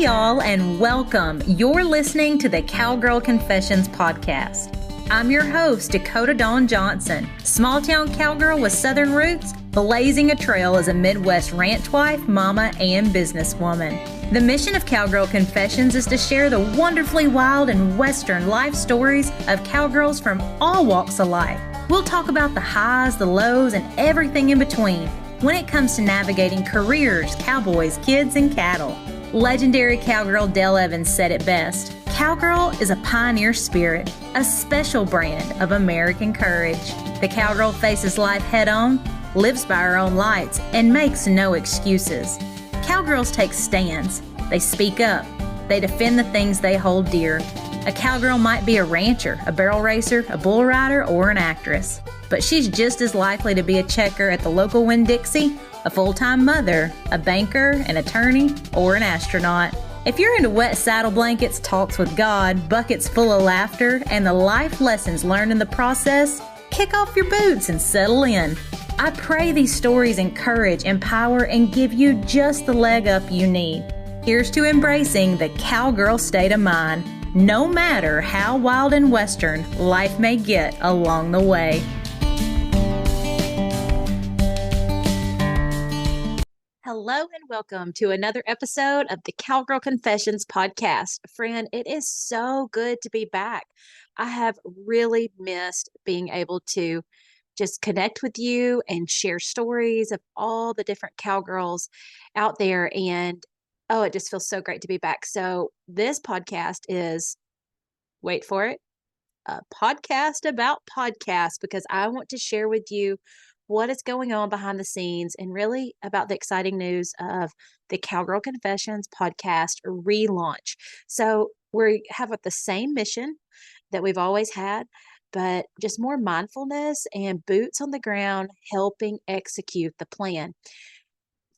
y'all, and welcome. You're listening to the Cowgirl Confessions podcast. I'm your host, Dakota Dawn Johnson, small-town cowgirl with Southern roots, blazing a trail as a Midwest ranch wife, mama, and businesswoman. The mission of Cowgirl Confessions is to share the wonderfully wild and Western life stories of cowgirls from all walks of life. We'll talk about the highs, the lows, and everything in between when it comes to navigating careers, cowboys, kids, and cattle. Legendary cowgirl Dale Evans said it best. Cowgirl is a pioneer spirit, a special brand of American courage. The cowgirl faces life head-on, lives by her own lights, and makes no excuses. Cowgirls take stands. They speak up. They defend the things they hold dear. A cowgirl might be a rancher, a barrel racer, a bull rider, or an actress, but she's just as likely to be a checker at the local Winn-Dixie, a full-time mother, a banker, an attorney, or an astronaut. If you're into wet saddle blankets, talks with God, buckets full of laughter, and the life lessons learned in the process, kick off your boots and settle in. I pray these stories encourage, empower, and give you just the leg up you need. Here's to embracing the cowgirl state of mind, no matter how wild and Western life may get along the way. Hello and welcome to another episode of the Cowgirl Confessions podcast. Friend, it is so good to be back. I have really missed being able to just connect with you and share stories of all the different cowgirls out there. And it just feels so great to be back. So this podcast is, wait for it, a podcast about podcasts, because I want to share with you what is going on behind the scenes and really about the exciting news of the Cowgirl Confessions podcast relaunch. So we have the same mission that we've always had, but just more mindfulness and boots on the ground helping execute the plan.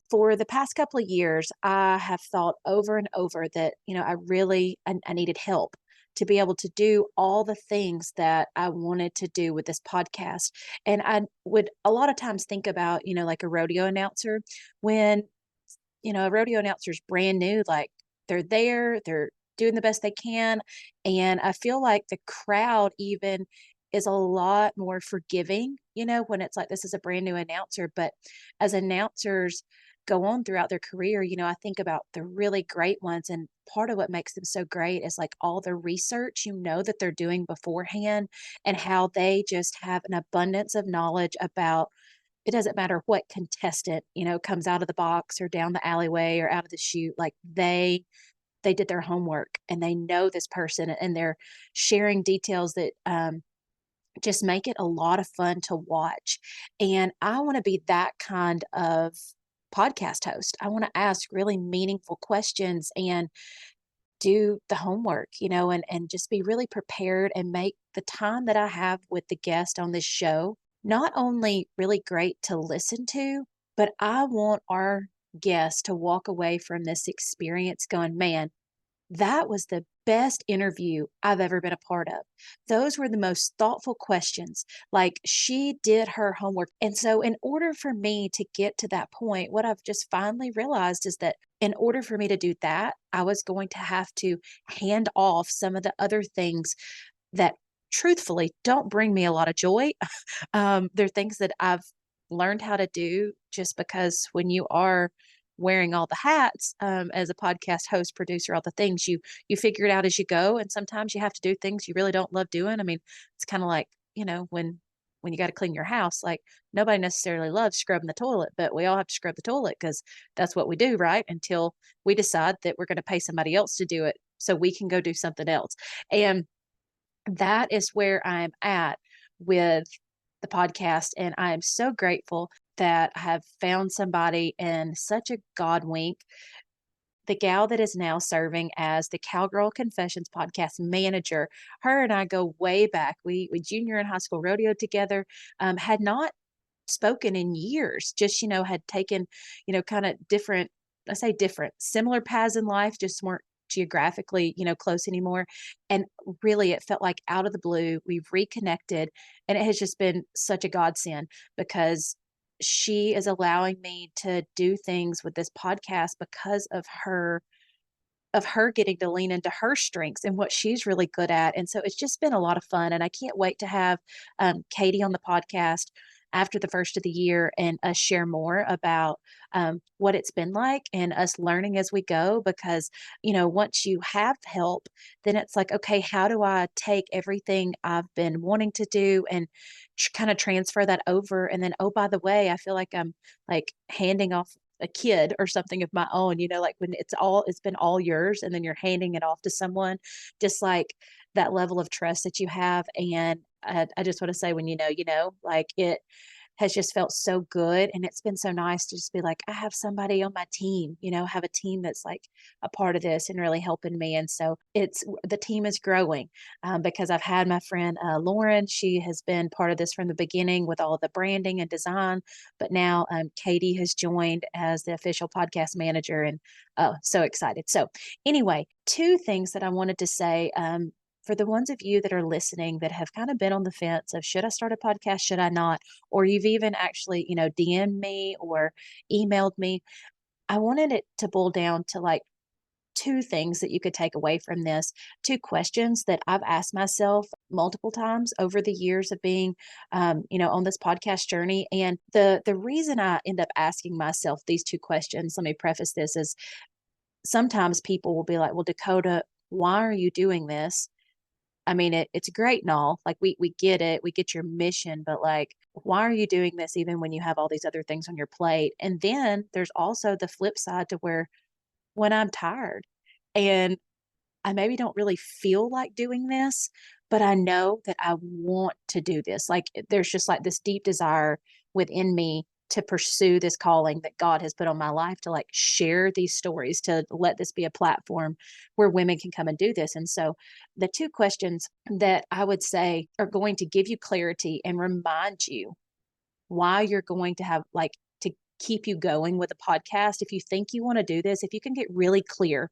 For the past couple of years, I have thought over and over that, I needed help to be able to do all the things that I wanted to do with this podcast. And I would a lot of times think about, like a rodeo announcer, when, a rodeo announcer is brand new, like they're doing the best they can. And I feel like the crowd even is a lot more forgiving, when it's like, this is a brand new announcer. But as announcers go on throughout their career, I think about the really great ones. And part of what makes them so great is like all the research, that they're doing beforehand, and how they just have an abundance of knowledge about, it doesn't matter what contestant, comes out of the box or down the alleyway or out of the chute, like they did their homework and they know this person, and they're sharing details that, just make it a lot of fun to watch. And I want to be that kind of podcast host. I want to ask really meaningful questions and do the homework, and just be really prepared and make the time that I have with the guest on this show not only really great to listen to, but I want our guests to walk away from this experience going, man, that was the best interview I've ever been a part of. Those were the most thoughtful questions. Like, she did her homework. And so in order for me to get to that point, what I've just finally realized is that in order for me to do that, I was going to have to hand off some of the other things that truthfully don't bring me a lot of joy. They're things that I've learned how to do just because when you are wearing all the hats, as a podcast host, producer, all the things, you figure it out as you go. And sometimes you have to do things you really don't love doing. I mean, it's kind of like, when you got to clean your house, like nobody necessarily loves scrubbing the toilet, but we all have to scrub the toilet because that's what we do, right? Until we decide that we're going to pay somebody else to do it so we can go do something else. And that is where I'm at with the podcast. And I am so grateful that I have found somebody in such a God wink. The gal that is now serving as the Cowgirl Confessions podcast manager, her and I go way back. We junior in high school rodeo together, had not spoken in years, just, had taken, kind of different, I say different, similar paths in life, just weren't geographically, close anymore. And really, it felt like out of the blue, we've reconnected, and it has just been such a godsend because she is allowing me to do things with this podcast because of her of her getting to lean into her strengths and what she's really good at. And so it's just been a lot of fun. And I can't wait to have Katie on the podcast after the first of the year and us share more about what it's been like and us learning as we go. Because, once you have help, then it's like, okay, how do I take everything I've been wanting to do and kind of transfer that over? And then, oh, by the way, I feel like I'm like handing off a kid or something of my own, like when it's been all yours and then you're handing it off to someone, just like that level of trust that you have. And I just want to say, when like it has just felt so good. And it's been so nice to just be like, I have somebody on my team, have a team that's like a part of this and really helping me. And so the team is growing because I've had my friend Lauren. She has been part of this from the beginning with all the branding and design. But now Katie has joined as the official podcast manager. And oh, so excited. So, anyway, two things that I wanted to say. For the ones of you that are listening that have kind of been on the fence of should I start a podcast, should I not? Or you've even actually, DM'd me or emailed me, I wanted it to boil down to like two things that you could take away from this, two questions that I've asked myself multiple times over the years of being, on this podcast journey. And the reason I end up asking myself these two questions, let me preface this, is sometimes people will be like, well, Dakota, why are you doing this? I mean, it's great and all. Like we get it, we get your mission, but like, why are you doing this even when you have all these other things on your plate? And then there's also the flip side to where when I'm tired and I maybe don't really feel like doing this, but I know that I want to do this. Like there's just like this deep desire within me to pursue this calling that God has put on my life to like share these stories, to let this be a platform where women can come and do this. And so the two questions that I would say are going to give you clarity and remind you why you're going to have like to keep you going with a podcast. If you think you want to do this, if you can get really clear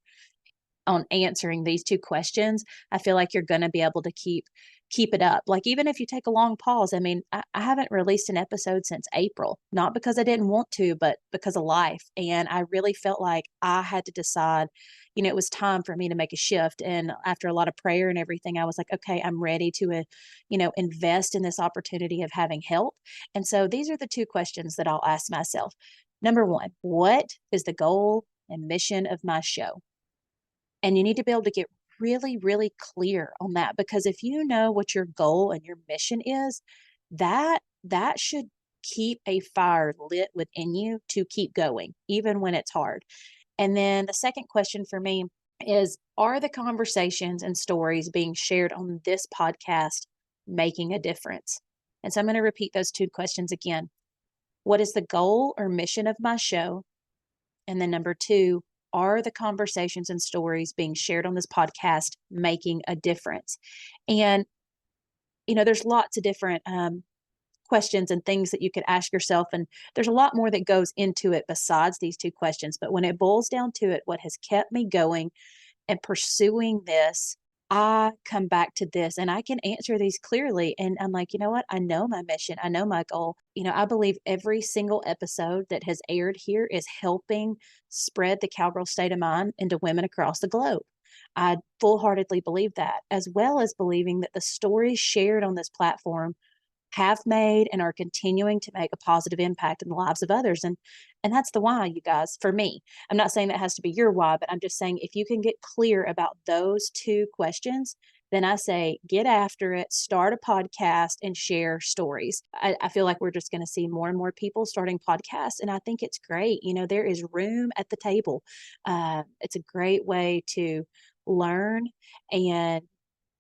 on answering these two questions, I feel like you're going to be able to keep it up. Like even if you take a long pause, I mean, I haven't released an episode since April, not because I didn't want to, but because of life. And I really felt like I had to decide, it was time for me to make a shift. And after a lot of prayer and everything, I was like, okay, I'm ready to, invest in this opportunity of having help. And so these are the two questions that I'll ask myself. Number one, what is the goal and mission of my show? And you need to be able to get really, really clear on that, because if you know what your goal and your mission is, that should keep a fire lit within you to keep going, even when it's hard. And then the second question for me is, are the conversations and stories being shared on this podcast making a difference? And so I'm going to repeat those two questions again. What is the goal or mission of my show? And then number two, are the conversations and stories being shared on this podcast making a difference? And, there's lots of different questions and things that you could ask yourself. And there's a lot more that goes into it besides these two questions. But when it boils down to it, what has kept me going and pursuing this, I come back to this and I can answer these clearly. And I'm like, you know what? I know my mission. I know my goal. I believe every single episode that has aired here is helping spread the cowgirl state of mind into women across the globe. I full heartedly believe that, as well as believing that the stories shared on this platform have made and are continuing to make a positive impact in the lives of others. And that's the why, you guys, for me. I'm not saying that has to be your why, but I'm just saying if you can get clear about those two questions, then I say get after it, start a podcast and share stories. I feel like we're just going to see more and more people starting podcasts. And I think it's great. There is room at the table. It's a great way to learn, and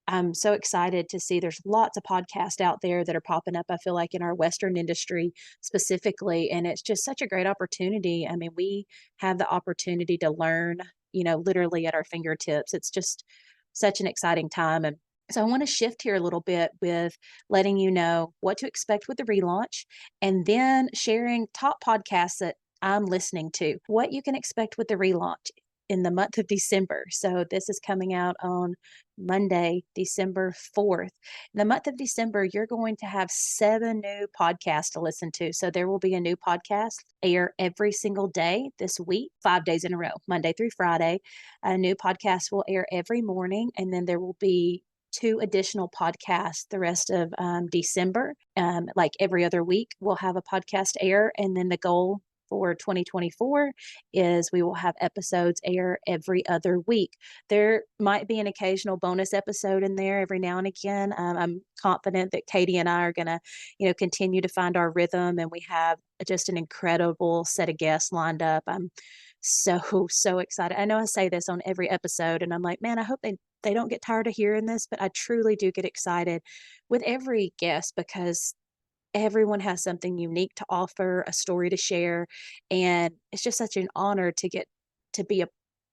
I'm so excited to see there's lots of podcasts out there that are popping up, I feel like, in our Western industry specifically. And it's just such a great opportunity. I mean, we have the opportunity to learn, literally at our fingertips. It's just such an exciting time. And so I want to shift here a little bit with letting you know what to expect with the relaunch, and then sharing top podcasts that I'm listening to, what you can expect with the relaunch. in the month of December. So this is coming out on Monday, December 4th. In the month of December, you're going to have 7 new podcasts to listen to. So there will be a new podcast air every single day this week, 5 days in a row, Monday through Friday. A new podcast will air every morning, and then there will be 2 additional podcasts the rest of December. Like every other week, we'll have a podcast air, and then the goal for 2024 is we will have episodes air every other week. There might be an occasional bonus episode in there every now and again. I'm confident that Katie and I are going to, continue to find our rhythm, and we have just an incredible set of guests lined up. I'm so excited. I know I say this on every episode, and I'm like, man, I hope they don't get tired of hearing this, but I truly do get excited with every guest because everyone has something unique to offer, a story to share, and it's just such an honor to get to be a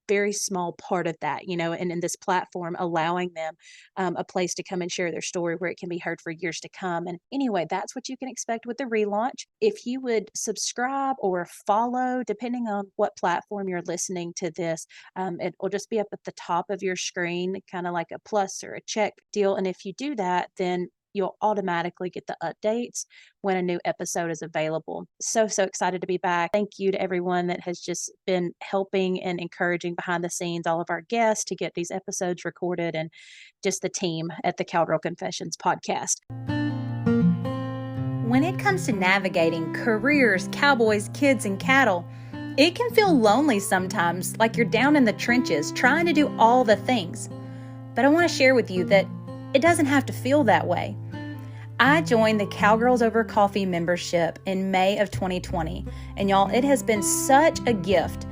very small part of that, and in this platform, allowing them a place to come and share their story where it can be heard for years to come. And anyway, that's what you can expect with the relaunch. If you would subscribe or follow, depending on what platform you're listening to this, it will just be up at the top of your screen, kind of like a plus or a check deal. And if you do that, then you'll automatically get the updates when a new episode is available. So excited to be back. Thank you to everyone that has just been helping and encouraging behind the scenes, all of our guests to get these episodes recorded, and just the team at the Cowgirl Confessions podcast. When it comes to navigating careers, cowboys, kids, and cattle, it can feel lonely sometimes, like you're down in the trenches trying to do all the things. But I want to share with you that it doesn't have to feel that way. I joined the Cowgirls Over Coffee membership in May of 2020, and y'all, it has been such a gift.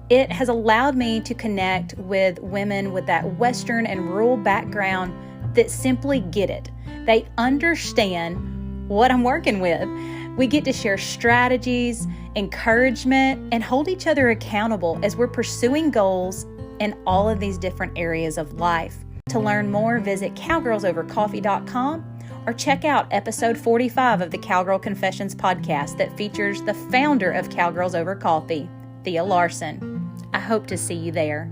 It has allowed me to connect with women with that Western and rural background that simply get it. They understand what I'm working with. We get to share strategies, encouragement, and hold each other accountable as we're pursuing goals in all of these different areas of life. To learn more, visit cowgirlsovercoffee.com or check out episode 45 of the Cowgirl Confessions podcast that features the founder of Cowgirls Over Coffee, Thea Larson. I hope to see you there.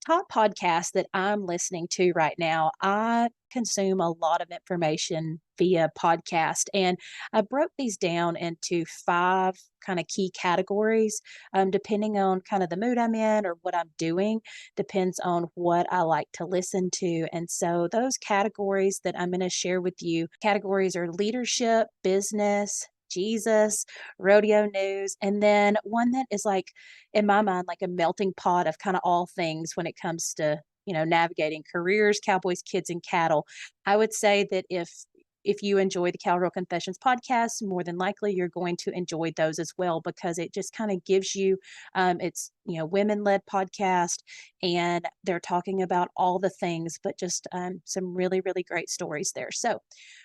Top podcast that I'm listening to right now, I consume a lot of information via podcast, and I broke these down into 5 kind of key categories, depending on kind of the mood I'm in or what I'm doing, depends on what I like to listen to. And so those categories that I'm going to share with you, categories are leadership, business, Jesus, rodeo news, and then one that is like, in my mind, like a melting pot of kind of all things when it comes to, navigating careers, cowboys, kids, and cattle. I would say that if you enjoy the Cowgirl Confessions podcast, more than likely you're going to enjoy those as well, because it just kind of gives you, it's, women-led podcast, and they're talking about all the things, but just some really, really great stories there. So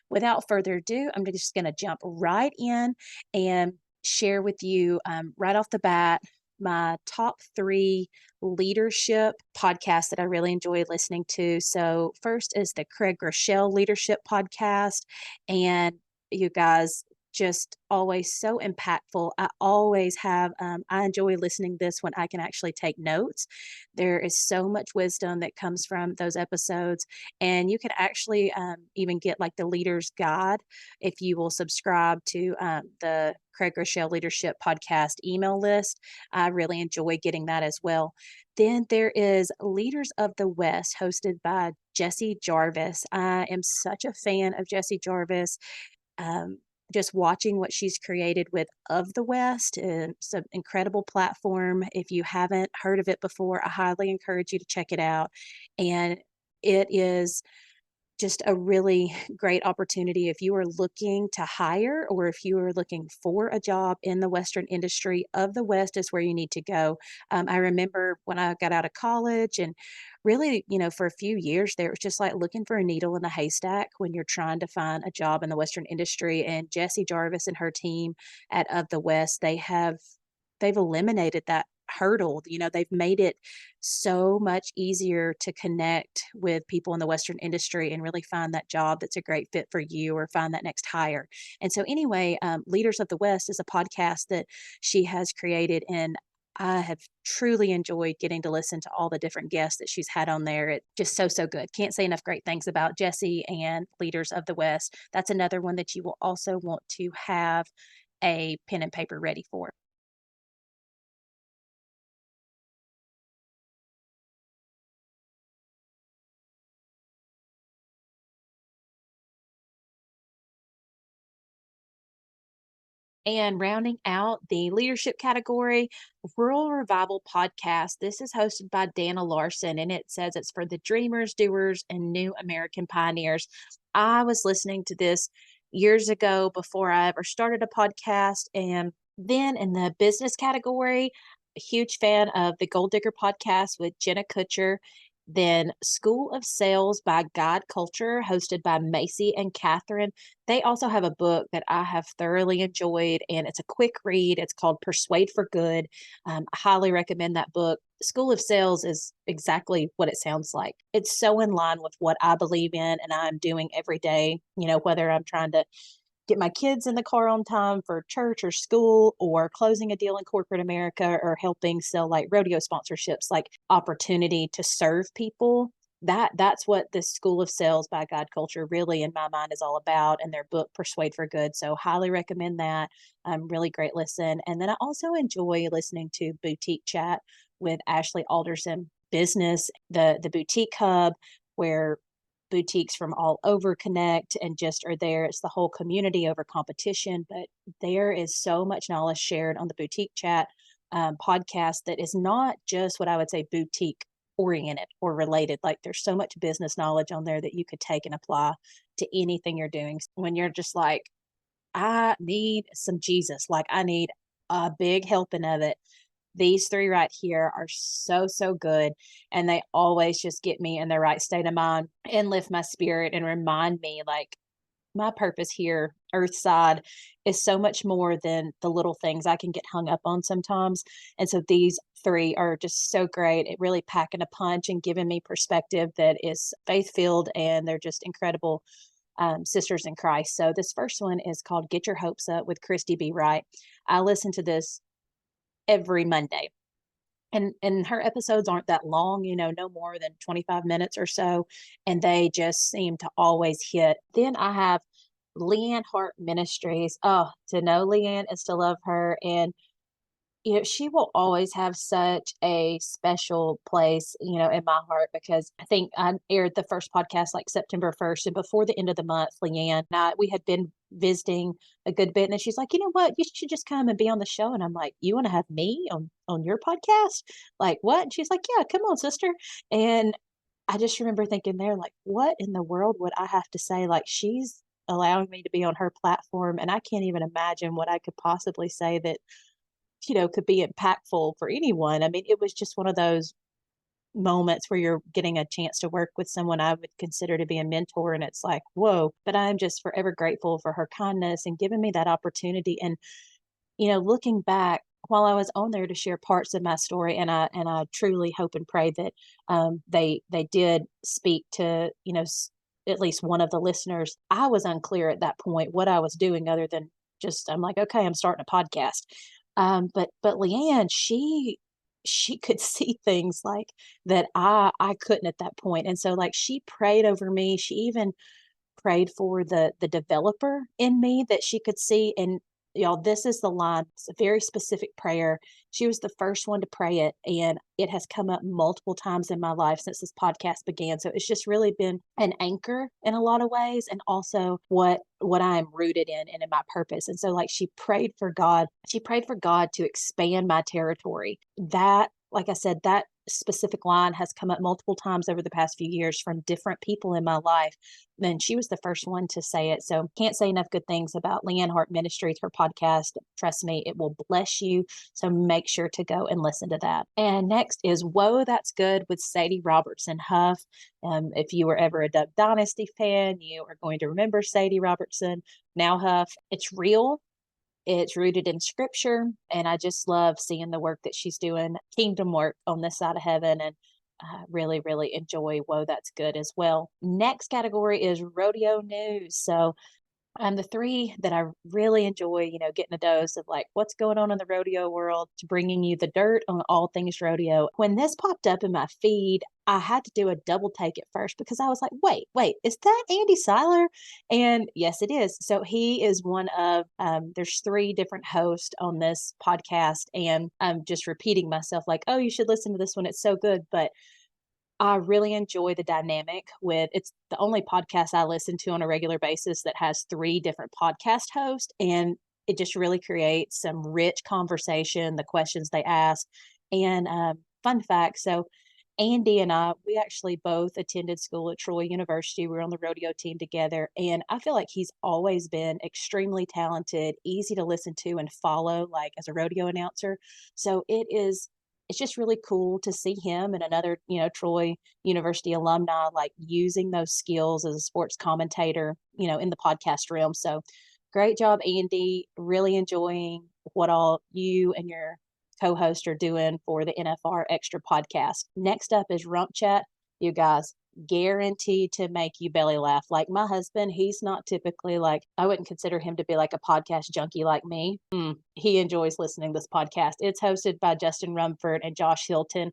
without further ado, I'm just going to jump right in and share with you right off the bat my top 3 leadership podcasts that I really enjoy listening to. So first is the Craig Rochelle Leadership Podcast. And you guys, just always so impactful. I always have, I enjoy listening this when I can actually take notes. There is so much wisdom that comes from those episodes. And you can actually even get like the Leader's Guide if you will subscribe to the Craig Rochelle Leadership Podcast email list. I really enjoy getting that as well. Then there is Leaders of the West, hosted by Jessie Jarvis. I am such a fan of Jessie Jarvis. Just watching what she's created with Of the West. It's an incredible platform. If you haven't heard of it before, I highly encourage you to check it out. And it is just a really great opportunity if you are looking to hire or if you are looking for a job in the Western industry. Of the West is where you need to go. I remember when I got out of college, and really, for a few years there, it was just like looking for a needle in a haystack when you're trying to find a job in the Western industry. And Jessie Jarvis and her team at Of the West, they've eliminated that hurdle. They've made it so much easier to connect with people in the Western industry and really find that job that's a great fit for you or find that next hire. And so, anyway, Leaders of the West is a podcast that she has created. And I have truly enjoyed getting to listen to all the different guests that she's had on there. It's just so, so good. Can't say enough great things about Jesse and Leaders of the West. That's another one that you will also want to have a pen and paper ready for. And rounding out the leadership category, Rural Revival Podcast. This is hosted by Dana Larson, and it says it's for the dreamers, doers, and new American pioneers. I was listening to this years ago before I ever started a podcast. And then in the business category, a huge fan of the Gold Digger podcast with Jenna Kutcher. Then School of Sales by Guide Culture, hosted by Macy and Catherine. They also have a book that I have thoroughly enjoyed, and it's a quick read. It's called Persuade for Good. I highly recommend that book. School of Sales is exactly what it sounds like. It's so in line with what I believe in and I'm doing every day, whether I'm trying to get my kids in the car on time for church or school, or closing a deal in corporate America, or helping sell like rodeo sponsorships, like opportunity to serve people. That's what this School of Sales by God Culture really in my mind is all about, and their book Persuade for Good. So highly recommend that. Really great listen. And then I also enjoy listening to Boutique Chat with Ashley Alderson Business, the boutique hub, where boutiques from all over connect and just are there. It's the whole community over competition, but there is so much knowledge shared on the Boutique Chat podcast that is not just what I would say boutique oriented or related. Like there's so much business knowledge on there that you could take and apply to anything you're doing. When you're just like, I need some Jesus, like I need a big helping of it, these three right here are so, so good. And they always just get me in the right state of mind and lift my spirit and remind me like my purpose here, Earthside, is so much more than the little things I can get hung up on sometimes. And so these three are just so great at really packing a punch and giving me perspective that is faith filled, and they're just incredible sisters in Christ. So this first one is called Get Your Hopes Up with Christy B. Wright. I listen to this every Monday. And her episodes aren't that long, no more than 25 minutes or so, and they just seem to always hit. Then I have Leanne Hart Ministries. Oh, to know Leanne is to love her. And she will always have such a special place, in my heart, because I think I aired the first podcast like September 1st. And before the end of the month, Leanne and I, we had been visiting a good bit. And she's like, you know what? You should just come and be on the show. And I'm like, you want to have me on your podcast? Like, what? And she's like, yeah, come on, sister. And I just remember thinking there, like, what in the world would I have to say? Like, she's allowing me to be on her platform. And I can't even imagine what I could possibly say that could be impactful for anyone. I mean, it was just one of those moments where you're getting a chance to work with someone I would consider to be a mentor. And it's like, whoa, but I'm just forever grateful for her kindness and giving me that opportunity. And, looking back while I was on there to share parts of my story, and I truly hope and pray that they did speak to, at least one of the listeners. I was unclear at that point what I was doing other than just, I'm like, okay, I'm starting a podcast. But Leanne, she could see things like that I couldn't at that point. And so like she prayed over me. She even prayed for the developer in me that she could see. And y'all, this is the line. It's a very specific prayer. She was the first one to pray it, and it has come up multiple times in my life since this podcast began. So it's just really been an anchor in a lot of ways, and also what I am rooted in and in my purpose. And so like she prayed for God. She prayed for God to expand my territory. That, like I said, that specific line has come up multiple times over the past few years from different people in my life. And she was the first one to say it. So can't say enough good things about Leanne Hart Ministries, her podcast. Trust me, it will bless you. So make sure to go and listen to that. And next is Whoa, That's Good with Sadie Robertson Huff. If you were ever a Duck Dynasty fan, you are going to remember Sadie Robertson, now Huff. It's real. It's rooted in scripture, and I just love seeing the work that she's doing, kingdom work on this side of heaven, and really, really enjoy Whoa, That's Good as well. Next category is rodeo news. So the three that I really enjoy, getting a dose of like what's going on in the rodeo world to bringing you the dirt on all things rodeo. When this popped up in my feed, I had to do a double take at first because I was like, wait, is that Andy Seiler? And yes, it is. So he is one of, there's three different hosts on this podcast. And I'm just repeating myself like, oh, you should listen to this one. It's so good. But I really enjoy the dynamic with it's the only podcast I listen to on a regular basis that has three different podcast hosts, and it just really creates some rich conversation, the questions they ask. And fun fact, so Andy and I, we actually both attended school at Troy University. We were on the rodeo team together, and I feel like he's always been extremely talented, easy to listen to and follow, like as a rodeo announcer. So it's just really cool to see him and another, Troy University alumni like using those skills as a sports commentator, in the podcast realm. So great job, Andy. Really enjoying what all you and your co-host are doing for the NFR Extra podcast. Next up is Rump Chat. You guys, guaranteed to make you belly laugh. Like my husband, he's not typically like, I wouldn't consider him to be like a podcast junkie like me. He enjoys listening to this podcast. It's hosted by Justin Rumford and Josh Hilton.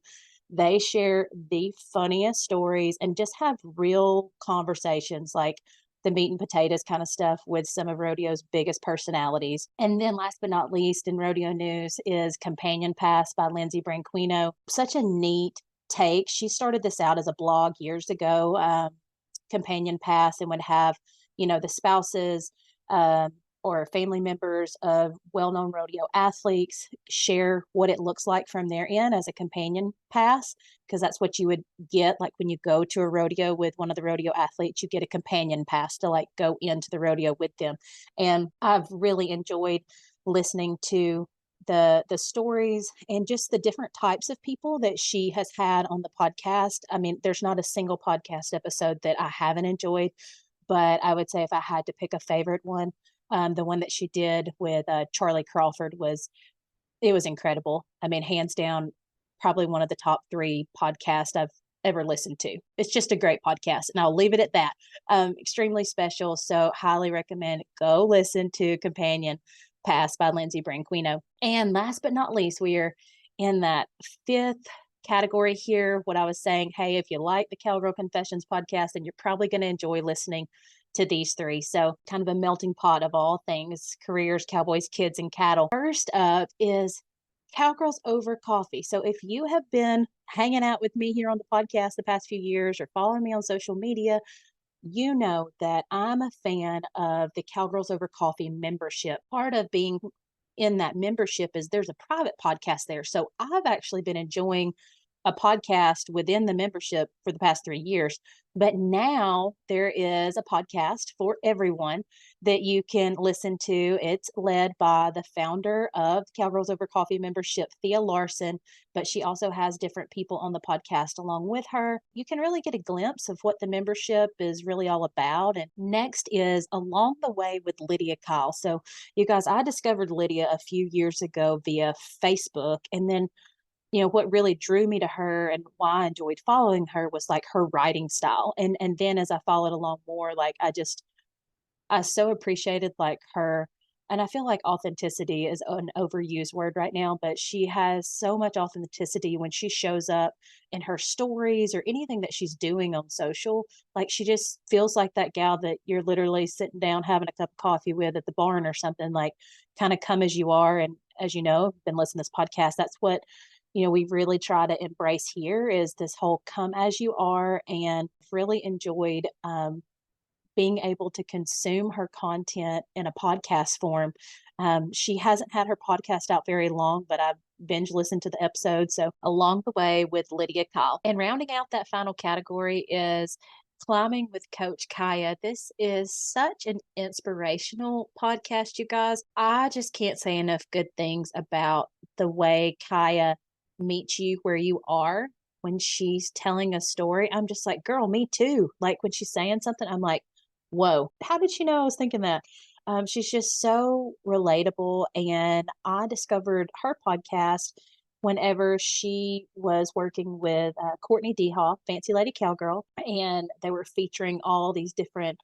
They share the funniest stories and just have real conversations like the meat and potatoes kind of stuff with some of rodeo's biggest personalities. And then last but not least in rodeo news is Companion Pass by Lindsay Branquino. Such a neat take. She started this out as a blog years ago, Companion Pass, and would have, the spouses or family members of well-known rodeo athletes share what it looks like from their end as a companion pass, because that's what you would get like when you go to a rodeo with one of the rodeo athletes, you get a companion pass to like go into the rodeo with them. And I've really enjoyed listening to the stories and just the different types of people that she has had on the podcast. I mean, there's not a single podcast episode that I haven't enjoyed, but I would say if I had to pick a favorite one, the one that she did with Charlie Crawford it was incredible. I mean, hands down, probably one of the top three podcasts I've ever listened to. It's just a great podcast, and I'll leave it at that. Extremely special, so highly recommend go listen to Companion Pass by Lindsay Branquino. And last but not least, we are in that fifth category here. What I was saying, hey, if you like the Cowgirl Confessions podcast, then you're probably going to enjoy listening to these three. So kind of a melting pot of all things careers, cowboys, kids, and cattle. First up is Cowgirls Over Coffee. So if you have been hanging out with me here on the podcast the past few years or following me on social media, you know that I'm a fan of the Cowgirls Over Coffee membership. Part of being in that membership is there's a private podcast there. So I've actually been enjoying a podcast within the membership for the past 3 years. But now there is a podcast for everyone that you can listen to. It's led by the founder of Cowgirls Over Coffee membership, Thea Larson, but she also has different people on the podcast along with her. You can really get a glimpse of what the membership is really all about. And next is Along the Way with Lydia Kyle. So you guys, I discovered Lydia a few years ago via Facebook, and then what really drew me to her and why I enjoyed following her was like her writing style. And then as I followed along more, like I so appreciated like her, and I feel like authenticity is an overused word right now, but she has so much authenticity when she shows up in her stories or anything that she's doing on social. Like she just feels like that gal that you're literally sitting down having a cup of coffee with at the barn or something, like kind of come as you are. And as you know, been listening to this podcast, that's what we really try to embrace here is this whole come as you are, and really enjoyed being able to consume her content in a podcast form. She hasn't had her podcast out very long, but I've binge listened to the episode. So Along the Way with Lydia Kyle. And rounding out that final category is Climbing with Coach Kaya. This is such an inspirational podcast, you guys. I just can't say enough good things about the way Kaya meets you where you are. When she's telling a story, I'm just like, girl, me too. Like when she's saying something, I'm like, whoa, how did she know I was thinking that? She's just so relatable, and I discovered her podcast whenever she was working with Courtney Dehoff, Fancy Lady Cowgirl, and they were featuring all these different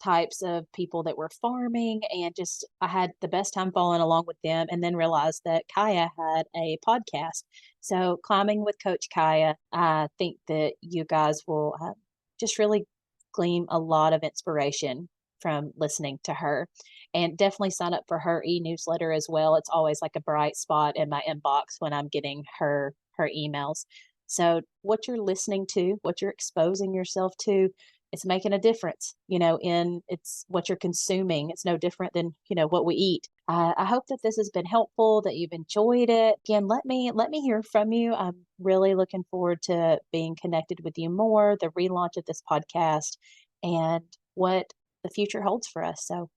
types of people that were farming, and just I had the best time following along with them, and then realized that Kaya had a podcast. So climbing with Coach Kaya, I think that you guys will just really glean a lot of inspiration from listening to her, and definitely sign up for her e-newsletter as well. It's always like a bright spot in my inbox when I'm getting her emails. So what you're listening to, what you're exposing yourself to, it's making a difference, in it's what you're consuming. It's no different than, what we eat. I hope that this has been helpful, that you've enjoyed it. Again, let me hear from you. I'm really looking forward to being connected with you more, the relaunch of this podcast, and what the future holds for us. So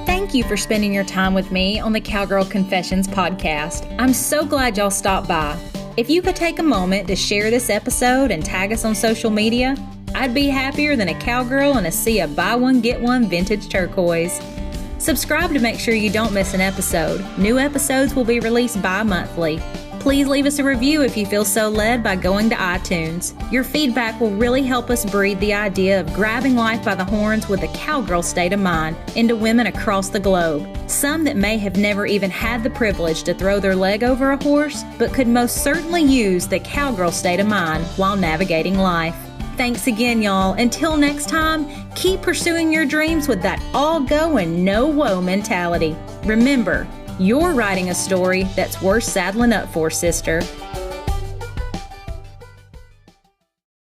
Thank you for spending your time with me on the Cowgirl Confessions podcast. I'm so glad y'all stopped by. If you could take a moment to share this episode and tag us on social media, I'd be happier than a cowgirl in a sea of buy one, get one vintage turquoise. Subscribe to make sure you don't miss an episode. New episodes will be released bi-monthly. Please leave us a review if you feel so led by going to iTunes. Your feedback will really help us breed the idea of grabbing life by the horns with a cowgirl state of mind into women across the globe. Some that may have never even had the privilege to throw their leg over a horse, but could most certainly use the cowgirl state of mind while navigating life. Thanks again, y'all. Until next time, keep pursuing your dreams with that all go and no woe mentality. Remember, you're writing a story that's worth saddling up for, sister.